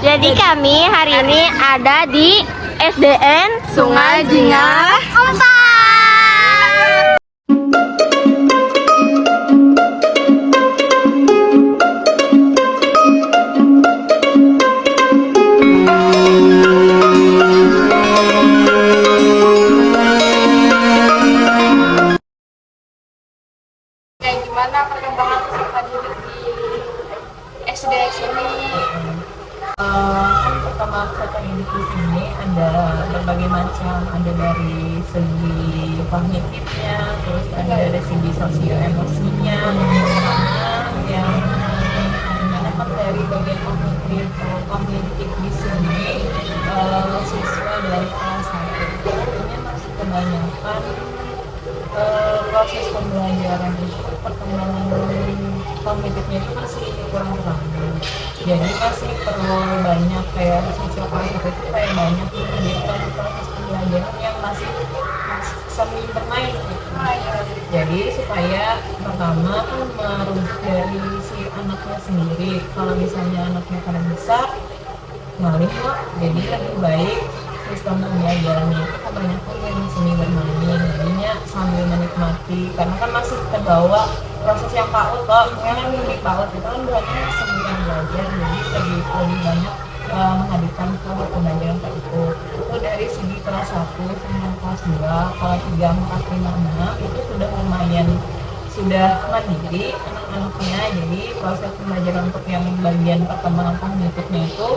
Jadi kami hari ini ada di SDN Sungai Jingah 4. Gimana perkembangan peserta didik di SD sini? Kan pertama peserta didik di sini ada berbagai macam, ada dari segi kognitifnya, terus ada dari segi sosio emosinya, yang dimana dari bagian kognitif di sini siswa dari kelas 1 ini masih kebanyakan proses pembelajaran itu perkembangan kognitifnya itu masih kurang terlalu, jadi masih perlu banyak kayak siswa kelas itu kayak banyak menghadirkan proses pembelajaran yang masih sambil bermain gitu. Jadi supaya pertama kan merujuk dari si anaknya sendiri, kalau misalnya anaknya kadang bisa maling kok, jadi lebih baik sistem pembelajarannya itu kebanyakan yang seni bermain, jadinya sambil menikmati karena kan masih terbawa proses yang PAUD kok, yang di PAUD itu kan buatnya seni belajar, jadi lebih banyak menghadirkan pembelajaran kayak itu dari segi kelas 1 sampai kelas 2, kalau 3, 4, 5, 6 itu sudah lumayan sudah mandiri anak-anaknya, jadi proses pembelajaran untuk yang bagian perkembangan kognitifnya itu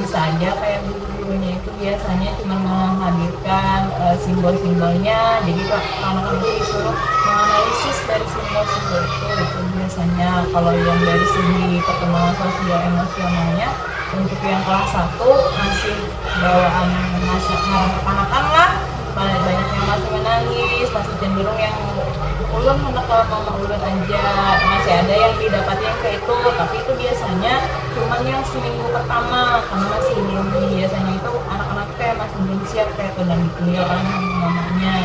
bisa aja kayak guru-gurunya itu biasanya cuma menghadirkan simbol-simbolnya, jadi anak-anak itu disuruh menganalisis dari simbol-simbol itu biasanya. Kalau yang dari segi perkembangan sosial emosionalnya untuk yang kelas 1 masih bawaan masih kanak-kanak lah, banyak yang masih menangis, masih cenderung yang ulun hendak kalau mama ulun aja, masih ada yang didapati yang kayak itu, tapi itu biasanya cuman yang seminggu pertama karena masih belum, biasanya itu anak-anak kayak masih belum siap kayak itu dan ditinggal sama mamanya.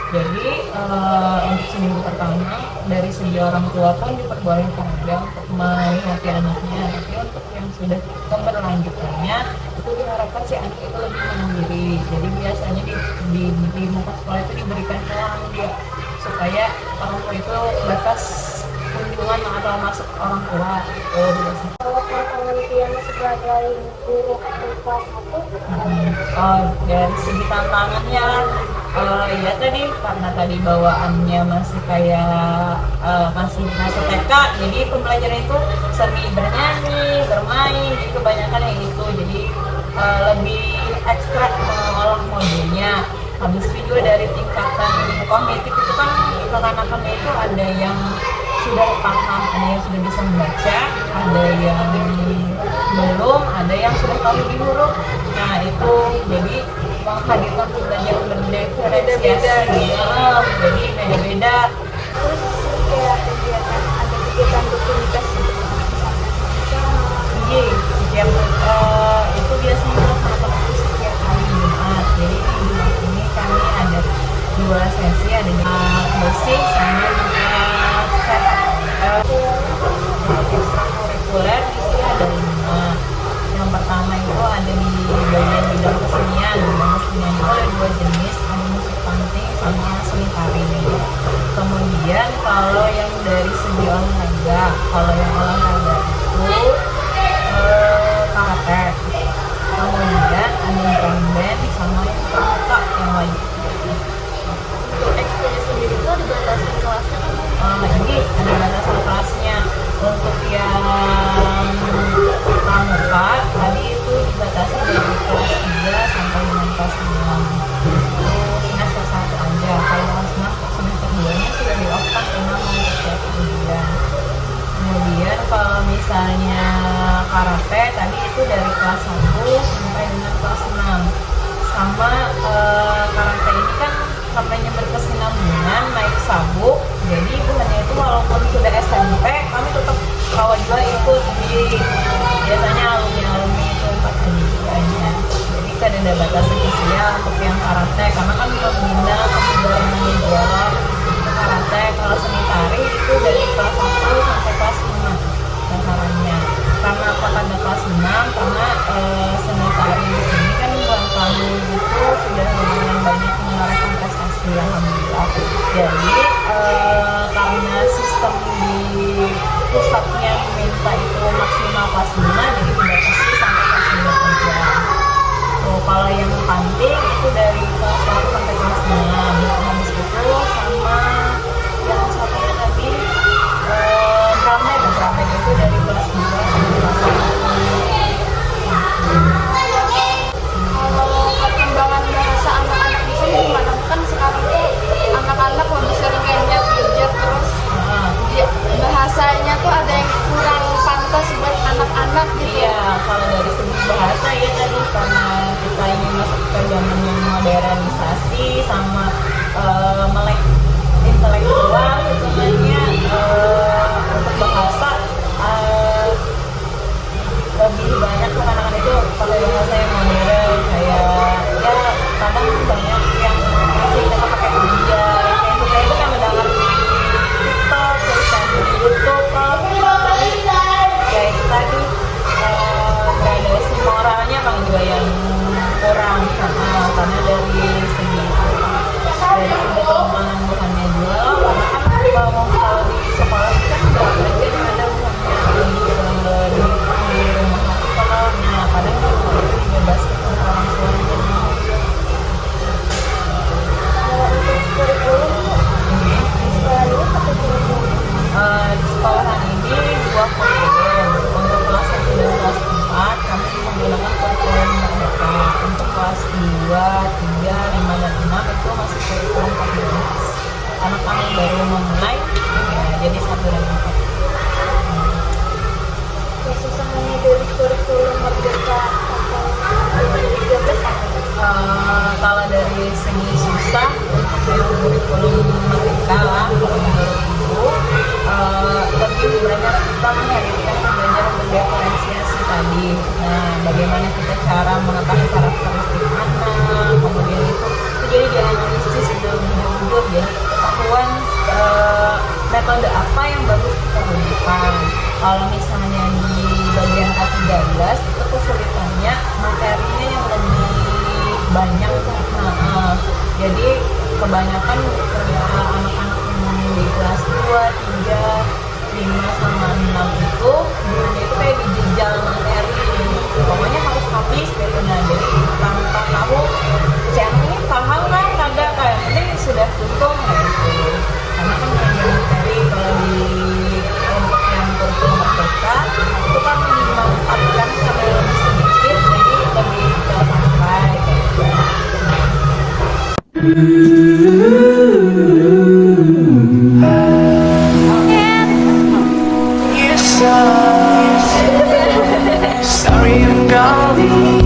Jadi untuk seminggu pertama dari segi orang tua pun diperbolehkan aja untuk menghati anaknya, tapi untuk yang sudah keberlanjutannya itu diharapkan si anak itu lebih mandiri, jadi biasanya di muka sekolah itu diberikan peluang dia supaya orang tua itu batas kunjungan atau masuk orang tua itu biasanya. Kalau tantangan yang sebagai guru kelas 1? Dari segi tantangannya ya tadi karena tadi bawaannya masih kayak masih TK, jadi pembelajaran itu seni bernyanyi, bermain, jadi kebanyakan yang itu, jadi lebih ekstrak mengolah modulnya. Habis itu juga dari tingkatan kognitif itu kan kekanakannya itu ada yang sudah paham, ada yang sudah bisa membaca, ada yang belum, ada yang sudah tahu di huruf. Nah itu jadi menghadirkan pembelajaran berdiferensiasi, jadi beda-beda. Terus kayak kegiatan, ada kegiatan rutinitas Iya, setiap itu biasanya melaksanakan itu setiap hari Jumat. Jadi di Jumat ini kami ada 2 sesi, ada musik sama juga set untuk ekstrakurikuler itu ada 5. Yang pertama itu ada di bagian bidang kesenian. Bidang kesenian itu ada 2 jenis, ada musik panting sama seni tari. Kemudian kalau yang dari segi olahraga, kalau yang olahraga itu karate, kemudian ada drum band sama yang pramuka yang wajib. untuk ekskulnya sendiri itu dibatasi kelasnya kan? Jadi ada batasan kelasnya. Untuk yang pramuka tadi itu dibatasi dari kelas 3 sampai dengan kelas 6 itu semester 1 aja. Kalau kelas 6 semester 2 nya sudah di off kan memang untuk ujian. Kemudian kalau misalnya karate tadi itu dari kelas 1 sampai dengan kelas 6. Sama karate ini kan kampanye berkesinambungan naik sabuk, jadi bukannya itu walaupun sudah SMP kami tetap kawal juga ikut di biasanya alumni itu 4 aja. Jadi kan ada batasan usia untuk yang karate karena kan membina kebugaran individual. Karate kalau seni tari itu dari kelas 1 sampai kelas 5 dasarannya. Karena apa ada kelas 6? Karena seni tari di sini kan buat kami itu sudah lumayan banyak menorehkan prestasi, alhamdulillah. Jadi karena sistem di pusatnya minta itu maksimal kelas 5, jadi dibatasi sampai kelas 5 aja. Tuh, kalau yang panting itu dari kelas 1 sampai kelas 6. Habis itu sama yang satunya tadi Dramen itu dari kelas 2 sampai kelas 1. Kalau perkembangan bahasa anak-anak di sini gimana? Kan sekarang tuh anak-anak lebih sering kayak lihat gadget, terus bahasanya tuh ada yang kurang pantas buat anak-anak gitu. Iya, kalau dari segi bahasa ya tadi karena kita ini masuk ke zaman yang modernisasi sama melek intelektual sebenarnya untuk bahasa lebih banyak anak-anak itu pakai bahasa yang modern kayak ya kadang banyak yang masih kita pakai media yang kayak itu kan mendengar di TikTok terus yang di YouTube ya itu tadi gradasi moralnya bang juga yang kurang karena dari segi tumbuhannya juga karena kan kalau di sekolah itu kan berapa aja yang ada di rumah sekolah, nah kadang di rumah itu dibebaskan oleh orang tua. Di sekolahan ini 2 kurikulum. Untuk kelas 1 dan kelas 4 kami menggunakan kurikulum merdeka. Untuk kelas 2, 3, 5, dan 6 itu masih kurikulum 14. Anak kami baru memulai ya, jadi 1 dan 4. Kesusahannya dari kurikulum merdeka atau 2013 apa? Kalau dari segi susah untuk yang kurikulum merdeka lah kalau menurut ibu lebih banyak kita menghadirkan pembelajaran berdiferensiasi tadi. Nah, bagaimana kita cara mengetahui karakteristik anak, kemudian itu jadi dianalisis lebih jauh jadi ketahuan metode apa yang bagus kita gunakan. Kalau misalnya di bagian K13 itu kesulitannya materinya yang lebih banyak. Jadi kebanyakan anak-anak yang di kelas 2, 3, 5, sama 6 itu gurunya itu kayak dijejal materi, pokoknya harus habis gitu. Nah jadi tanpa tahu si anak ini paham kan kagak, kayak penting sudah tutup gitu. Karena kan yang materi kalau di untuk yang kurikulum merdeka itu kan dimanfaatkan sama lebih sedikit, jadi lebih tersampai gitu. Sorry I'm gone.